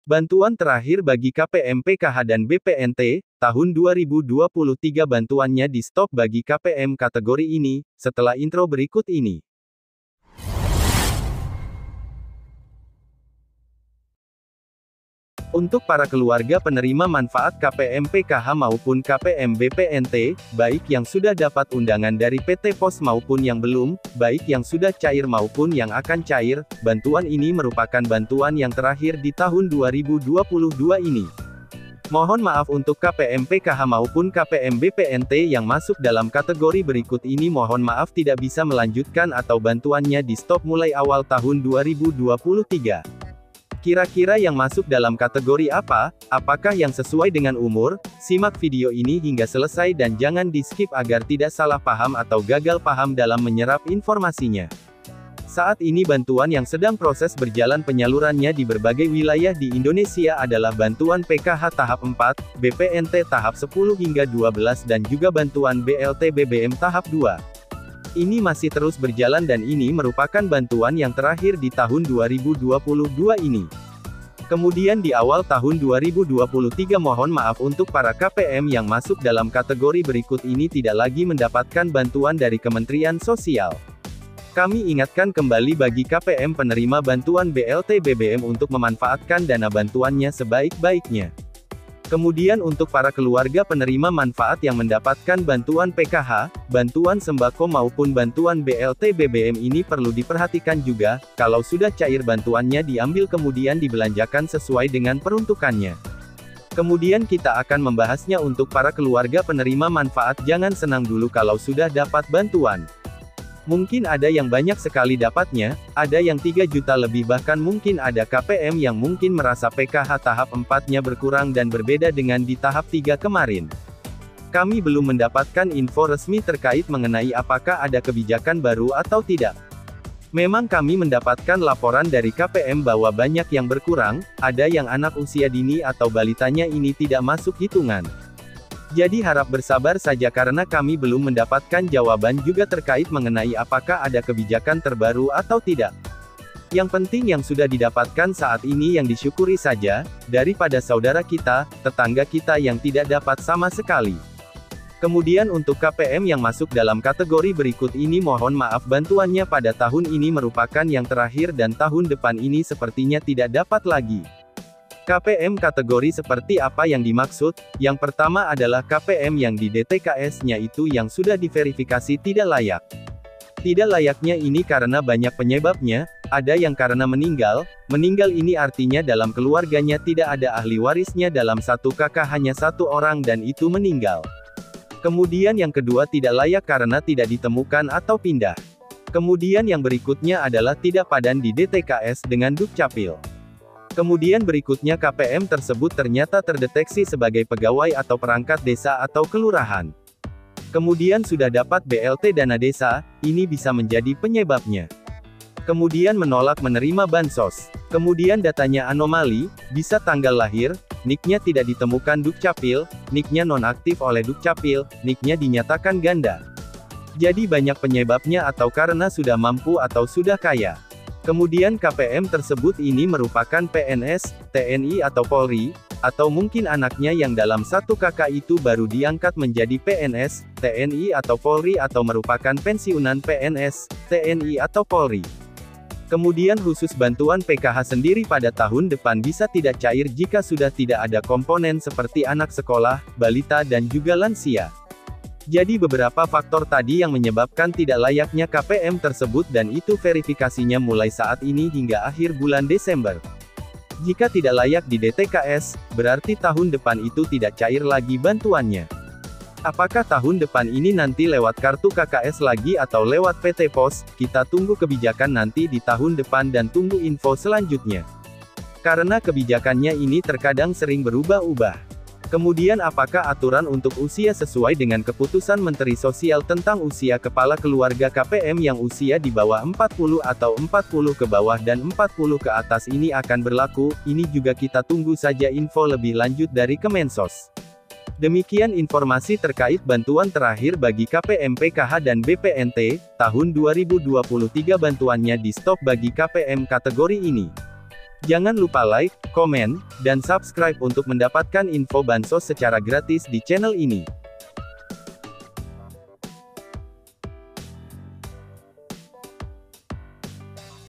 Bantuan terakhir bagi KPM PKH dan BPNT, tahun 2023 bantuannya di stop bagi KPM kategori ini, setelah intro berikut ini. Untuk para keluarga penerima manfaat KPM PKH maupun KPM BPNT, baik yang sudah dapat undangan dari PT Pos maupun yang belum, baik yang sudah cair maupun yang akan cair, bantuan ini merupakan bantuan yang terakhir di tahun 2022 ini. Mohon maaf untuk KPM PKH maupun KPM BPNT yang masuk dalam kategori berikut ini, mohon maaf tidak bisa melanjutkan atau bantuannya di stop mulai awal tahun 2023. Kira-kira yang masuk dalam kategori apa? Apakah yang sesuai dengan umur? Simak video ini hingga selesai dan jangan di-skip agar tidak salah paham atau gagal paham dalam menyerap informasinya. Saat ini bantuan yang sedang proses berjalan penyalurannya di berbagai wilayah di Indonesia adalah bantuan PKH tahap 4, BPNT tahap 10 hingga 12 dan juga bantuan BLT BBM tahap 2. Ini masih terus berjalan dan ini merupakan bantuan yang terakhir di tahun 2022 ini. Kemudian di awal tahun 2023 mohon maaf untuk para KPM yang masuk dalam kategori berikut ini tidak lagi mendapatkan bantuan dari Kementerian Sosial. Kami ingatkan kembali bagi KPM penerima bantuan BLT BBM untuk memanfaatkan dana bantuannya sebaik-baiknya. Kemudian untuk para keluarga penerima manfaat yang mendapatkan bantuan PKH, bantuan sembako maupun bantuan BLT BBM ini perlu diperhatikan juga, kalau sudah cair bantuannya diambil kemudian dibelanjakan sesuai dengan peruntukannya. Kemudian kita akan membahasnya untuk para keluarga penerima manfaat, jangan senang dulu kalau sudah dapat bantuan. Mungkin ada yang banyak sekali dapatnya, ada yang 3 juta lebih bahkan mungkin ada KPM yang mungkin merasa PKH tahap 4-nya berkurang dan berbeda dengan di tahap 3 kemarin. Kami belum mendapatkan info resmi terkait mengenai apakah ada kebijakan baru atau tidak. Memang kami mendapatkan laporan dari KPM bahwa banyak yang berkurang, ada yang anak usia dini atau balitanya ini tidak masuk hitungan. Jadi harap bersabar saja karena kami belum mendapatkan jawaban juga terkait mengenai apakah ada kebijakan terbaru atau tidak. Yang penting yang sudah didapatkan saat ini yang disyukuri saja, daripada saudara kita, tetangga kita yang tidak dapat sama sekali. Kemudian untuk KPM yang masuk dalam kategori berikut ini mohon maaf bantuannya pada tahun ini merupakan yang terakhir dan tahun depan ini sepertinya tidak dapat lagi. KPM kategori seperti apa yang dimaksud? Yang pertama adalah KPM yang di DTKS-nya itu yang sudah diverifikasi tidak layak. Tidak layaknya ini karena banyak penyebabnya, ada yang karena meninggal ini artinya dalam keluarganya tidak ada ahli warisnya, dalam satu kakak hanya satu orang dan itu meninggal. Kemudian yang kedua tidak layak karena tidak ditemukan atau pindah. Kemudian yang berikutnya adalah tidak padan di DTKS dengan Dukcapil. Kemudian berikutnya KPM tersebut ternyata terdeteksi sebagai pegawai atau perangkat desa atau kelurahan. Kemudian sudah dapat BLT dana desa, ini bisa menjadi penyebabnya. Kemudian menolak menerima bansos. Kemudian datanya anomali, bisa tanggal lahir, NIK-nya tidak ditemukan Dukcapil, NIK-nya nonaktif oleh Dukcapil, NIK-nya dinyatakan ganda. Jadi banyak penyebabnya atau karena sudah mampu atau sudah kaya. Kemudian KPM tersebut ini merupakan PNS, TNI atau Polri, atau mungkin anaknya yang dalam satu kakak itu baru diangkat menjadi PNS, TNI atau Polri atau merupakan pensiunan PNS, TNI atau Polri. Kemudian khusus bantuan PKH sendiri pada tahun depan bisa tidak cair jika sudah tidak ada komponen seperti anak sekolah, balita dan juga lansia. Jadi beberapa faktor tadi yang menyebabkan tidak layaknya KPM tersebut dan itu verifikasinya mulai saat ini hingga akhir bulan Desember. Jika tidak layak di DTKS, berarti tahun depan itu tidak cair lagi bantuannya. Apakah tahun depan ini nanti lewat kartu KKS lagi atau lewat PT Pos? Kita tunggu kebijakan nanti di tahun depan dan tunggu info selanjutnya. Karena kebijakannya ini terkadang sering berubah-ubah. Kemudian apakah aturan untuk usia sesuai dengan keputusan Menteri Sosial tentang usia kepala keluarga KPM yang usia di bawah 40 atau 40 ke bawah dan 40 ke atas ini akan berlaku? Ini juga kita tunggu saja info lebih lanjut dari Kemensos. Demikian informasi terkait bantuan terakhir bagi KPM PKH dan BPNT, tahun 2023 bantuannya di stop bagi KPM kategori ini. Jangan lupa like, komen, dan subscribe untuk mendapatkan info bansos secara gratis di channel ini.